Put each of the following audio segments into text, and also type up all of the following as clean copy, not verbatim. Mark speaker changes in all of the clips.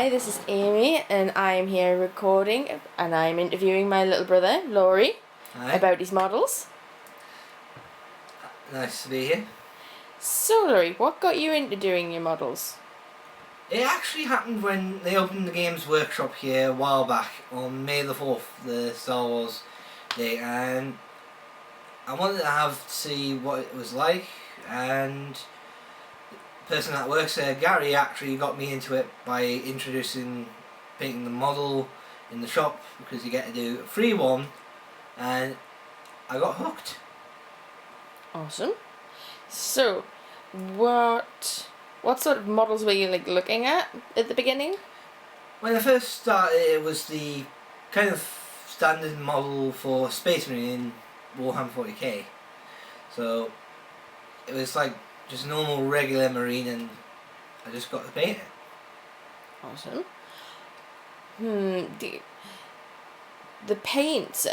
Speaker 1: Hi, this is Amy, and I'm here recording, and I'm interviewing my little brother, Laurie,
Speaker 2: Hi.
Speaker 1: about his models.
Speaker 2: Nice to be here.
Speaker 1: So, Laurie, what got you into doing your models?
Speaker 2: It actually happened when they opened the Games Workshop here a while back on May the 4th, the Star Wars day, and I wanted to see what it was like, and the person that works there, Gary, actually got me into it by introducing painting the model in the shop, because you get to do a free one, and I got hooked.
Speaker 1: Awesome. So, what sort of models were you looking at the beginning?
Speaker 2: When I first started, it was the kind of standard model for Space Marine in Warhammer 40k. So it was like just a normal regular Marine, and I just got to paint it.
Speaker 1: Awesome. The paints,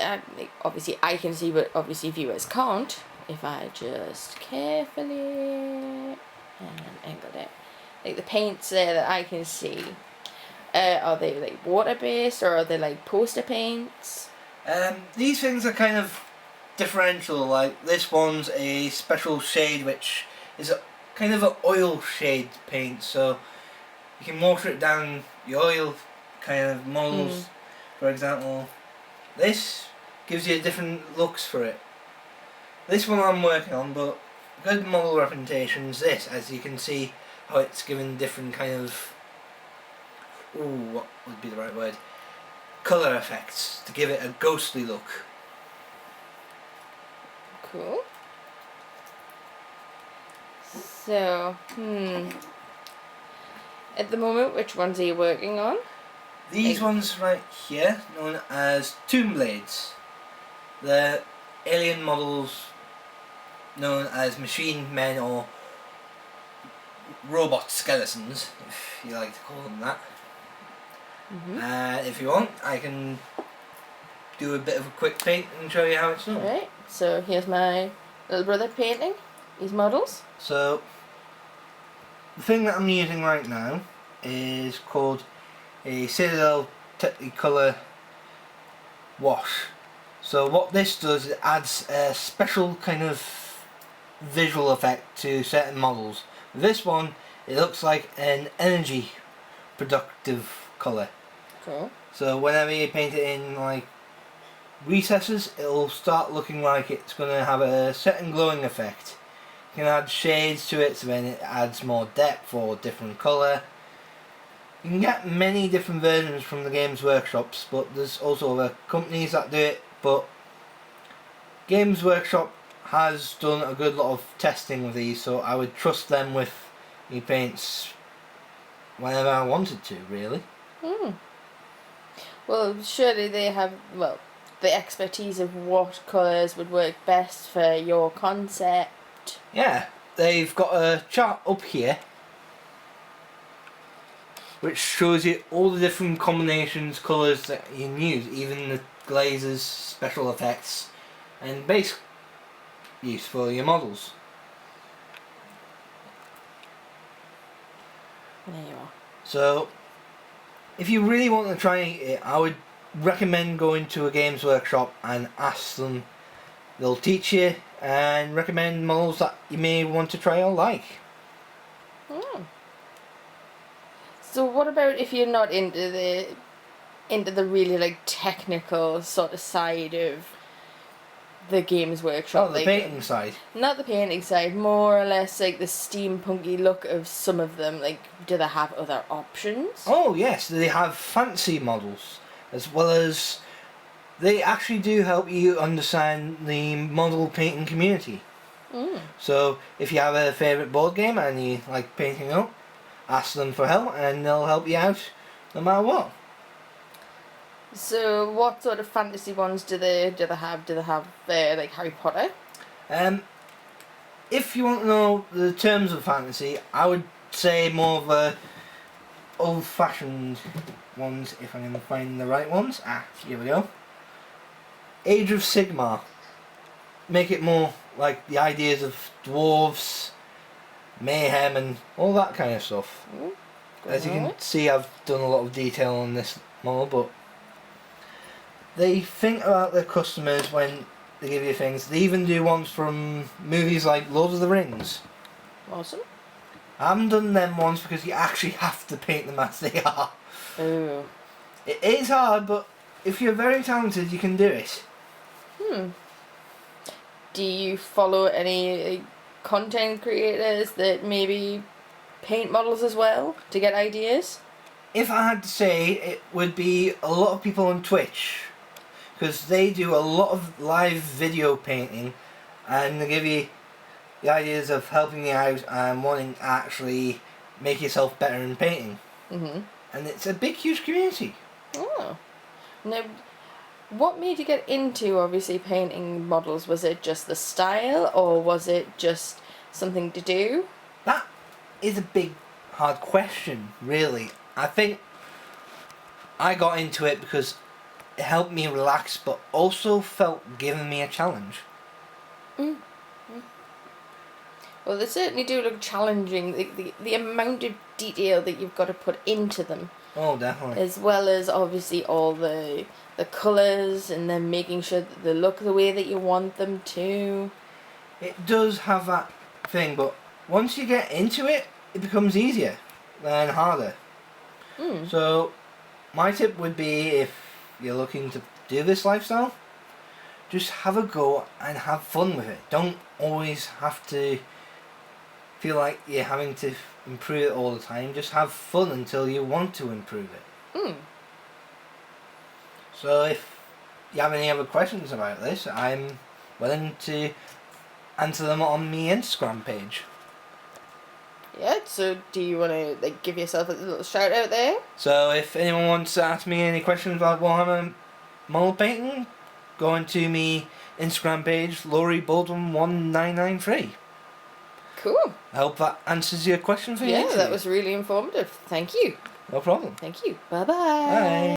Speaker 1: obviously I can see, but obviously viewers can't. If I just carefully angle it, like the paints there that I can see, are they like water based or are they like poster paints?
Speaker 2: These things are kind of differential. Like this one's a special shade, which is a kind of an oil shade paint, so you can water it down the oil kind of models. For example, this gives you different looks for it. This one I'm working on, but good model representation is this, as you can see how it's given different kind of, what would be the right word, colour effects to give it a ghostly look.
Speaker 1: Cool. So, at the moment, which ones are you working on?
Speaker 2: These ones right here, known as Tomb Blades. They're alien models known as machine men or robot skeletons, if you like to call them that. If you want, I can do a bit of a quick paint and show you how it's done.
Speaker 1: Right, so here's my little brother painting these models.
Speaker 2: So, the thing that I'm using right now is called a Citadel Technicolor wash. So what this does, it adds a special kind of visual effect to certain models. This one, it looks like an energy productive colour.
Speaker 1: Cool.
Speaker 2: So whenever you paint it in like recesses, it'll start looking like it's going to have a certain glowing effect. You can add shades to it, so then it adds more depth or different colour. You can get many different versions from the Games Workshops, but there's also other companies that do it. But Games Workshop has done a good lot of testing of these, so I would trust them with my paints whenever I wanted to, really.
Speaker 1: Well, surely they have, the expertise of what colours would work best for your concept.
Speaker 2: Yeah, they've got a chart up here which shows you all the different combinations, colours that you can use, even the glazes, special effects, and base use for your models.
Speaker 1: There you are.
Speaker 2: So, if you really want to try it, I would recommend going to a Games Workshop and ask them. They'll teach you and recommend models that you may want to try or like.
Speaker 1: So what about if you're not into the really technical sort of side of the Games Workshop?
Speaker 2: Oh, the painting side.
Speaker 1: Not the painting side, more or less like the steampunky look of some of them. Do they have other options?
Speaker 2: Oh yes, they have fancy models, as well as they actually do help you understand the model painting community. So if you have a favourite board game and you like painting up, ask them for help and they'll help you out no matter what.
Speaker 1: So what sort of fantasy ones do they have? Do they have like Harry Potter?
Speaker 2: If you want to know the terms of fantasy, I would say more of a old-fashioned ones, if I can find the right ones. Here we go. Age of Sigmar. Make it more like the ideas of dwarves, mayhem and all that kind of stuff. As you can see, I've done a lot of detail on this model, but they think about their customers when they give you things. They even do ones from movies like Lord of the Rings.
Speaker 1: Awesome.
Speaker 2: I haven't done them ones because you actually have to paint them as they are.
Speaker 1: Oh.
Speaker 2: It is hard, but if you're very talented, you can do it.
Speaker 1: Do you follow any content creators that maybe paint models as well to get ideas?
Speaker 2: If I had to say, it would be a lot of people on Twitch, because they do a lot of live video painting, and they give you the ideas of helping you out and wanting to actually make yourself better in painting.
Speaker 1: Mm-hmm.
Speaker 2: And it's a big, huge community.
Speaker 1: Oh. Now, what made you get into, obviously, painting models? Was it just the style, or was it just something to do?
Speaker 2: That is a big, hard question, really. I think I got into it because it helped me relax, but also felt giving me a challenge.
Speaker 1: Well, they certainly do look challenging. The amount of detail that you've got to put into them.
Speaker 2: Oh, definitely.
Speaker 1: As well as, obviously, all the colours, and then making sure that they look the way that you want them to.
Speaker 2: It does have that thing, but once you get into it, it becomes easier than harder. So, my tip would be, if you're looking to do this lifestyle, just have a go and have fun with it. Don't always have to feel like you're having to improve it all the time. Just have fun until you want to improve it. So if you have any other questions about this, I'm willing to answer them on my Instagram page.
Speaker 1: Yeah, so do you want to give yourself a little shout out there?
Speaker 2: So if anyone wants to ask me any questions about Warhammer model painting, go into me Instagram page, Laurie Baldwin 1993.
Speaker 1: Cool.
Speaker 2: I hope that answers your question for you.
Speaker 1: Yeah, that was really informative. Thank you.
Speaker 2: No problem.
Speaker 1: Thank you. Bye-bye.
Speaker 2: Bye.